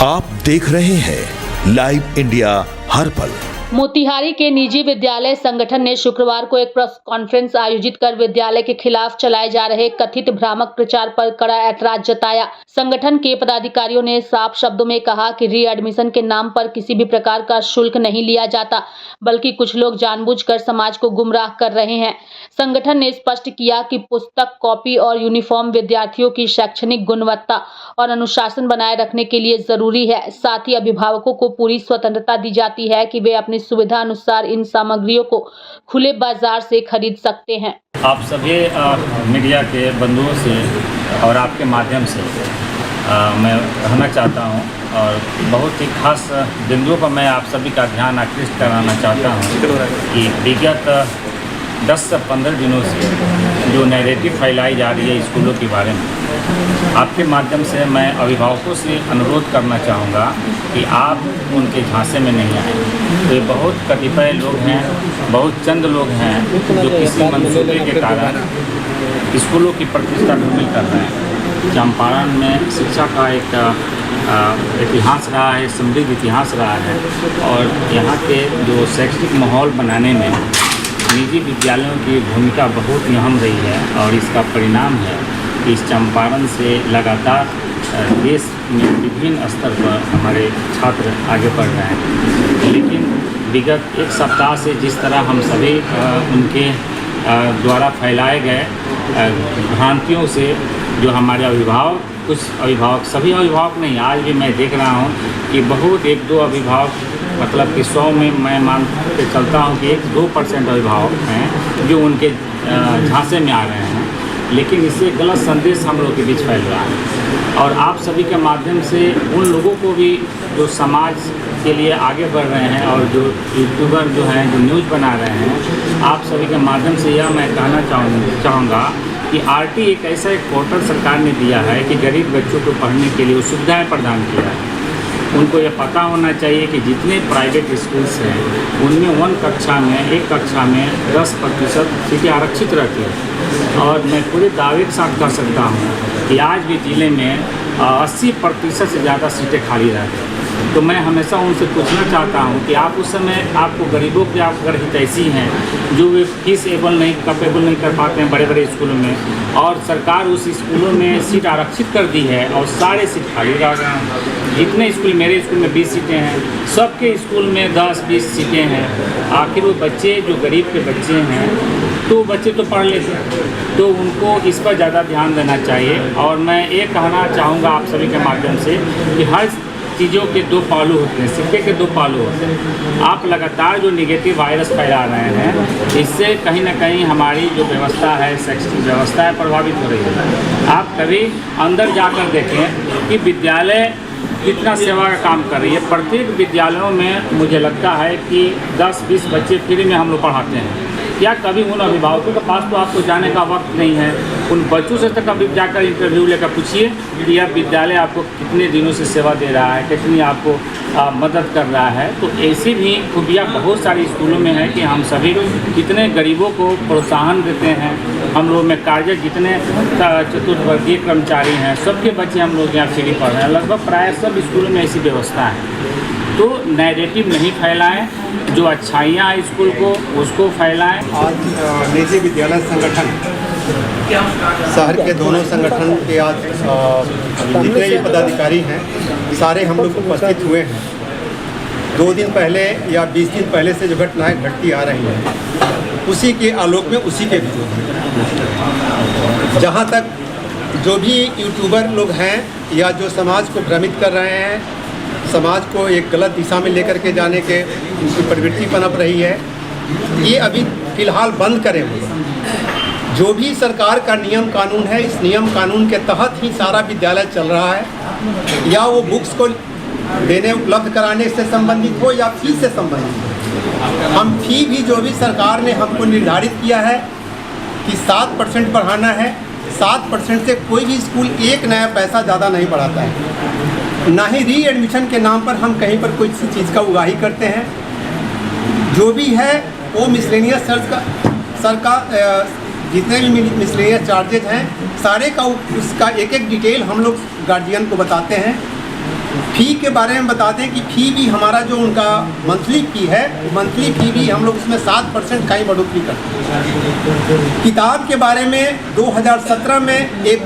आप देख रहे हैं लाइव इंडिया हर पल। मोतिहारी के निजी विद्यालय संगठन ने शुक्रवार को एक प्रेस कॉन्फ्रेंस आयोजित कर विद्यालय के खिलाफ चलाए जा रहे कथित भ्रामक प्रचार पर कड़ा ऐतराज जताया। संगठन के पदाधिकारियों ने साफ शब्दों में कहा कि रीएडमिशन के नाम पर किसी भी प्रकार का शुल्क नहीं लिया जाता, बल्कि कुछ लोग जानबूझकर समाज को गुमराह कर रहे हैं। संगठन ने स्पष्ट किया कि पुस्तक, कॉपी और यूनिफॉर्म विद्यार्थियों की शैक्षणिक गुणवत्ता और अनुशासन बनाए रखने के लिए जरूरी है। साथ ही अभिभावकों को पूरी स्वतंत्रता दी जाती है कि वे अपनी सुविधा अनुसार इन सामग्रियों को खुले बाजार से खरीद सकते हैं। आप सभी मीडिया के बंधुओं से और आपके माध्यम से मैं कहना चाहता हूं और बहुत ही खास बिंदुओं पर मैं आप सभी का ध्यान आकृष्ट कराना चाहता हूं कि विगत 10 से 15 दिनों से जो नैरेटिव फैलाई जा रही है स्कूलों के बारे में, आपके माध्यम से मैं अभिभावकों से अनुरोध करना चाहूँगा कि आप उनके झांसे में नहीं आए। तो ये बहुत कतिपय लोग हैं, बहुत चंद लोग हैं जो किसी मंसूबे के कारण स्कूलों की प्रतिष्ठा धूमिल कर रहे हैं। चंपारण में शिक्षा का एक इतिहास रहा है, समृद्ध इतिहास रहा है और यहाँ के जो शैक्षणिक माहौल बनाने में निजी विद्यालयों की भूमिका बहुत अहम रही है और इसका परिणाम है कि इस चंपारण से लगातार देश में विभिन्न स्तर पर हमारे छात्र आगे बढ़ रहे हैं। लेकिन विगत एक सप्ताह से जिस तरह हम सभी उनके द्वारा फैलाए गए भ्रांतियों से जो हमारे अभिभावक, कुछ अभिभावक, सभी अभिभावक नहीं, आज भी मैं देख रहा हूँ कि बहुत 1-2 अभिभावक, मतलब कि 100 में मैं मान के चलता हूँ कि 1-2% अभिभावक हैं जो उनके झांसे में आ रहे हैं। लेकिन इससे गलत संदेश हम लोग के बीच फैल रहा है और आप सभी के माध्यम से उन लोगों को भी जो समाज के लिए आगे बढ़ रहे हैं और जो यूट्यूबर जो हैं, जो न्यूज़ बना रहे हैं, आप सभी के माध्यम से यह मैं कहना चाहूँगा कि आरटी एक ऐसा एक पोर्टल सरकार ने दिया है कि गरीब बच्चों को पढ़ने के लिए सुविधाएँ प्रदान किया है। उनको ये पता होना चाहिए कि जितने प्राइवेट स्कूल्स हैं उनमें एक कक्षा में 10% सीटें आरक्षित रहती हैं और मैं पूरे दावे के साथ कह सकता हूँ कि आज भी ज़िले में 80% से ज़्यादा सीटें खाली रहती हैं। तो मैं हमेशा उनसे पूछना चाहता हूँ कि आप उस समय आपको गरीबों के आप अगर हितैषी हैं जो वे फीस कैपेबल नहीं कर पाते हैं बड़े बड़े स्कूलों में और सरकार उस स्कूलों में सीट आरक्षित कर दी है और सारे सीट खाली रह गए हैं। जितने स्कूल, मेरे स्कूल में 20 सीटें हैं, सबके स्कूल में 10-20 सीटें हैं। आखिर वो बच्चे जो गरीब के बच्चे हैं तो बच्चे तो पढ़ लेते हैं, तो उनको इस पर ज़्यादा ध्यान देना चाहिए। और मैं ये कहना चाहूँगा आप सभी के माध्यम से कि हर चीज़ों के 2 पहलू होते हैं, सिक्के के 2 पहलू होते हैं। आप लगातार जो निगेटिव वायरस फैला रहे हैं, इससे कहीं ना कहीं हमारी जो व्यवस्था है, शैक्षणिक व्यवस्था है, प्रभावित हो रही है। आप कभी अंदर जाकर देखें कि विद्यालय कितना सेवा का काम कर रही है। प्रत्येक विद्यालयों में मुझे लगता है कि 10-20 बच्चे फ्री में हम लोग पढ़ाते हैं। क्या कभी उन अभिभावकों के पास तो आपको जाने का वक्त नहीं है? उन बच्चों से तक कभी जाकर इंटरव्यू लेकर पूछिए कि यह विद्यालय आपको कितने दिनों से सेवा दे रहा है, कितनी आपको मदद कर रहा है। तो ऐसी भी खूबियाँ बहुत सारी स्कूलों में है कि हम सभी कितने गरीबों को प्रोत्साहन देते हैं। हम लोग में कार्यरत जितने चतुर्थवर्गीय कर्मचारी हैं, सबके बच्चे हम लोग यहाँ फ्री पढ़ रहे हैं। लगभग प्राय सब स्कूलों में ऐसी व्यवस्था है। तो नैरेटिव नहीं फैलाएं, जो अच्छाइयाँ हैं स्कूल को उसको फैलाएं। आज निजी विद्यालय संगठन, शहर के दोनों संगठन के आज जितने भी पदाधिकारी हैं सारे हम लोग उपस्थित हुए हैं। 2 दिन पहले या 20 दिन पहले से जो घटनाएं घटती आ रही हैं उसी के आलोक में, उसी के विरोध में, जहाँ तक जो भी यूट्यूबर लोग हैं या जो समाज को भ्रमित कर रहे हैं, समाज को एक गलत दिशा में लेकर के जाने के उनकी प्रवृत्ति पनप रही है, ये अभी फ़िलहाल बंद करें हुए। जो भी सरकार का नियम कानून है, इस नियम कानून के तहत ही सारा विद्यालय चल रहा है। या वो बुक्स को देने उपलब्ध कराने से संबंधित हो या फी से संबंधित हो। हम फी भी जो भी सरकार ने हमको निर्धारित किया है कि 7% बढ़ाना है, 7% से कोई भी स्कूल एक नया पैसा ज़्यादा नहीं बढ़ाता है। ना ही रीएडमिशन के नाम पर हम कहीं पर कोई चीज़ का उगाही करते हैं। जो भी है वो मिसलेनियस सरकार जितने भी मिसलेनियस चार्जेज हैं सारे का उसका एक डिटेल हम लोग गार्जियन को बताते हैं फ़ी के बारे में बता दें कि फ़ी भी हमारा जो उनका मंथली फ़ी है, मंथली फ़ी भी हम लोग उसमें 7% का ही बढ़ोतरी करते हैं। किताब के बारे में 2017 में एक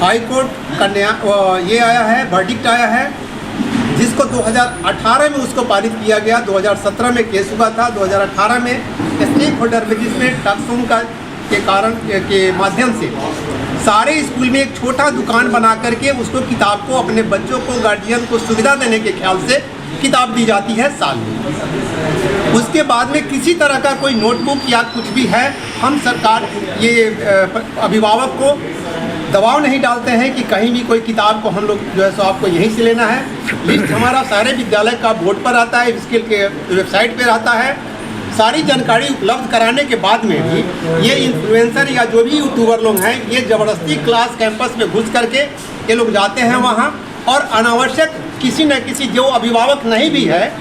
हाई कोर्ट का ये आया है, वर्डिक्ट आया है, जिसको 2018 में उसको पारित किया गया। 2017 में केस हुआ था, 2018 में स्टेक होल्डर मैजिस्ट्रेट टैक्सों के माध्यम से सारे स्कूल में एक छोटा दुकान बना करके उसको किताब को अपने बच्चों को, गार्जियन को सुविधा देने के ख्याल से किताब दी जाती है साल में। उसके बाद में किसी तरह का कोई नोटबुक या कुछ भी है, हम सरकार ये अभिभावक को दबाव नहीं डालते हैं कि कहीं भी कोई किताब को हम लोग जो है सो आपको यहीं से लेना है। लिस्ट हमारा सारे विद्यालय का बोर्ड पर आता है, स्कूल के वेबसाइट पर आता है। सारी जानकारी उपलब्ध कराने के बाद में भी ये इन्फ्लुएंसर या जो भी यूट्यूबर लोग हैं, ये ज़बरदस्ती क्लास कैंपस में घुस करके ये लोग जाते हैं वहाँ, और अनावश्यक किसी न किसी जो अभिभावक नहीं भी है,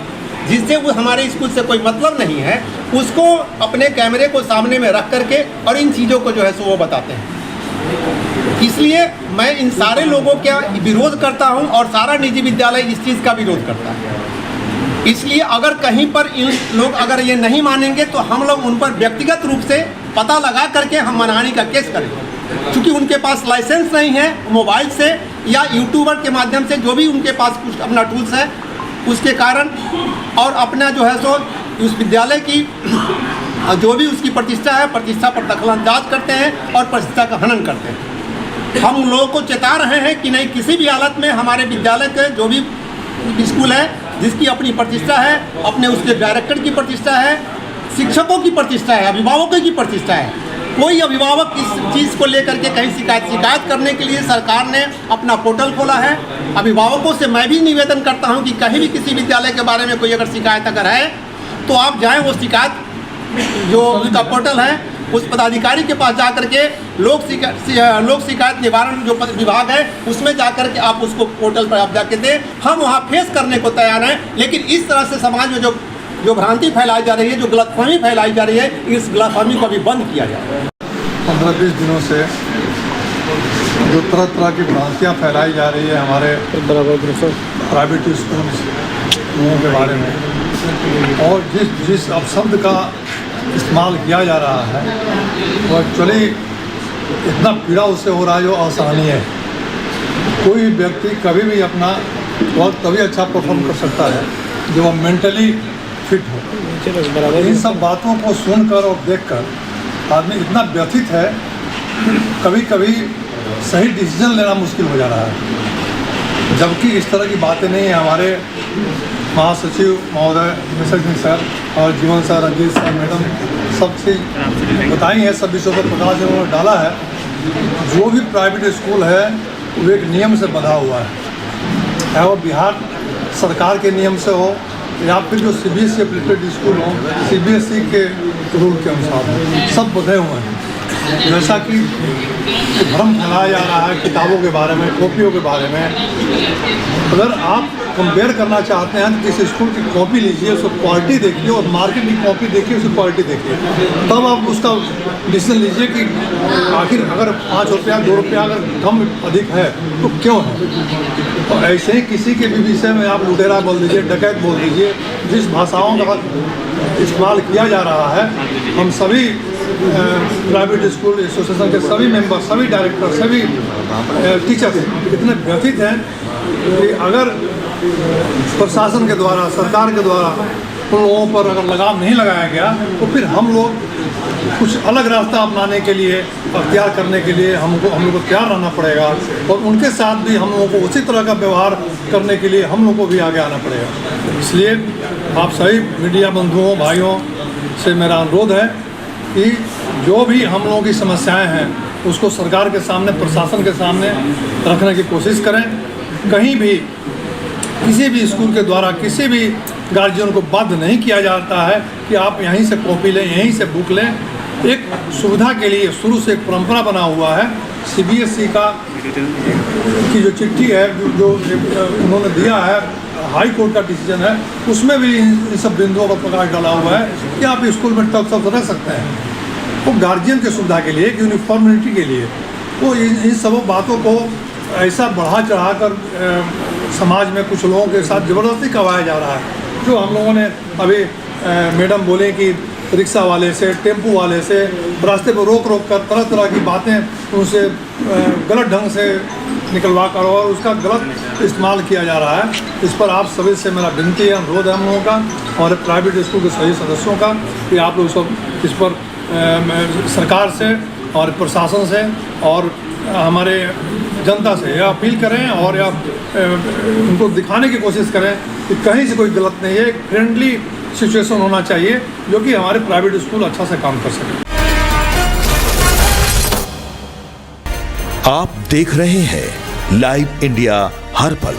जिससे वो हमारे स्कूल से कोई मतलब नहीं है, उसको अपने कैमरे को सामने में रख करके और इन चीज़ों को जो है सो वो बताते हैं। इसलिए मैं इन सारे लोगों का विरोध करता हूं और सारा निजी विद्यालय इस चीज़ का विरोध करता है। इसलिए अगर कहीं पर इन लोग अगर ये नहीं मानेंगे तो हम लोग उन पर व्यक्तिगत रूप से पता लगा करके हम मानहानि का केस करेंगे, क्योंकि उनके पास लाइसेंस नहीं है। मोबाइल से या यूट्यूबर के माध्यम से जो भी उनके पास कुछ अपना टूल्स है उसके कारण, और अपना जो है सो उस विद्यालय की जो भी उसकी प्रतिष्ठा है, प्रतिष्ठा पर दखलंदाज करते हैं और प्रतिष्ठा का हनन करते हैं। हम लोगों को चेता रहे हैं कि नहीं, किसी भी हालत में हमारे विद्यालय के जो भी स्कूल है जिसकी अपनी प्रतिष्ठा है, अपने उसके डायरेक्टर की प्रतिष्ठा है, शिक्षकों की प्रतिष्ठा है, अभिभावकों की प्रतिष्ठा है, कोई अभिभावक इस चीज़ को लेकर के कहीं शिकायत करने के लिए सरकार ने अपना पोर्टल खोला है। अभिभावकों से मैं भी निवेदन करता हूं कि कहीं भी किसी विद्यालय के बारे में कोई अगर शिकायत अगर है तो आप जाएं, वो शिकायत जो उसका पोर्टल है उस पदाधिकारी के पास जा करके लोक शिकायत निवारण जो विभाग है उसमें जा करके आप उसको पोर्टल पर आप जाके दें। हम वहाँ फेस करने को तैयार हैं, लेकिन इस तरह से समाज में जो भ्रांति फैलाई जा रही है, जो गलतफहमी फैलाई जा रही है, इस गलतफहमी को भी बंद किया जाए। 15-20 दिनों से जो तरह की भ्रांतियाँ फैलाई जा रही है हमारे प्राइवेट स्कूलों के बारे में, और जिस अपशब्द का इस्तेमाल किया जा रहा है वो एक्चुअली इतना पीड़ा उससे हो रहा है जो असहनीय है। कोई व्यक्ति कभी भी अपना वर्क तभी अच्छा परफॉर्म कर सकता है जब वो मेंटली फिट हो। इन सब बातों को सुनकर और देखकर आदमी इतना व्यथित है कि कभी कभी सही डिसीजन लेना मुश्किल हो जा रहा है। जबकि इस तरह की बातें नहीं है। हमारे महासचिव महोदय मिश्र सिंह सर और जीवन सर, रंजीत सर, मैडम सब चीज़ बताई है, सब विषयों पर प्रकाश उन्होंने डाला है। जो भी प्राइवेट स्कूल है वो एक नियम से बंधा हुआ है, चाहे वो बिहार सरकार के नियम से हो या फिर जो CBSE एप्लीकेटेड स्कूल हो, CBSE के रूल के अनुसार सब बंधे हुए हैं। जैसा कि भ्रम फैलाया जा रहा है किताबों के बारे में, कॉपियों के बारे में। अगर आप कंपेयर करना चाहते हैं तो किसी स्कूल की कॉपी लीजिए, उसको क्वालिटी देखिए, और मार्केट की कॉपी देखिए, उसकी क्वालिटी देखिए, तब आप उसका डिसीजन लीजिए कि आखिर अगर 5 रुपया 2 रुपया अगर कम अधिक है तो क्यों है। तो ऐसे ही किसी के भी विषय में आप लुटेरा बोल दीजिए, डकैत बोल दीजिए, जिस भाषाओं का इस्तेमाल किया जा रहा है। हम सभी प्राइवेट स्कूल एसोसिएशन के सभी मेंबर, सभी डायरेक्टर, सभी टीचर्स इतने व्यथित हैं कि अगर प्रशासन के द्वारा, सरकार के द्वारा उन लोगों पर अगर लगाम नहीं लगाया गया तो फिर हम लोग कुछ अलग रास्ता अपनाने के लिए, अख्तियार करने के लिए हम लोग को तैयार रहना पड़ेगा, और उनके साथ भी हम लोगों को उसी तरह का व्यवहार करने के लिए हम लोग को भी आगे आना पड़ेगा। इसलिए आप सभी मीडिया बंधुओं, भाइयों से मेरा अनुरोध है कि जो भी हम लोगों की समस्याएं हैं उसको सरकार के सामने, प्रशासन के सामने रखने की कोशिश करें। कहीं भी किसी भी स्कूल के द्वारा किसी भी गार्जियन को बाध्य नहीं किया जाता है कि आप यहीं से कॉपी लें, यहीं से बुक लें। एक सुविधा के लिए शुरू से एक परंपरा बना हुआ है। CBSE की जो चिट्ठी है जो उन्होंने दिया है, हाई कोर्ट का डिसीजन है, उसमें भी इन सब बिंदुओं पर प्रकाश डाला हुआ है कि आप स्कूल में टच सब रख सकते हैं। वो गार्जियन की सुविधा के लिए, यूनिफॉर्मिटी के लिए, वो इन सब बातों को ऐसा बढ़ा चढ़ा कर समाज में कुछ लोगों के साथ ज़बरदस्ती करवाया जा रहा है। जो हम लोगों ने अभी मैडम बोले कि रिक्शा वाले से, टेम्पू वाले से रास्ते पर रोक कर तरह तरह की बातें उनसे गलत ढंग से निकलवा कर और उसका गलत इस्तेमाल किया जा रहा है। इस पर आप सभी से मेरा विनती है, अनुरोध है हम लोगों का और प्राइवेट स्कूल के सभी सदस्यों का कि आप लोग सब इस पर सरकार से और प्रशासन से और हमारे जनता से यह अपील करें और या उनको दिखाने की कोशिश करें कि कहीं से कोई गलत नहीं है। एक फ्रेंडली सिचुएशन होना चाहिए जो कि हमारे प्राइवेट स्कूल अच्छा से काम कर सके। आप देख रहे हैं लाइव इंडिया हर पल।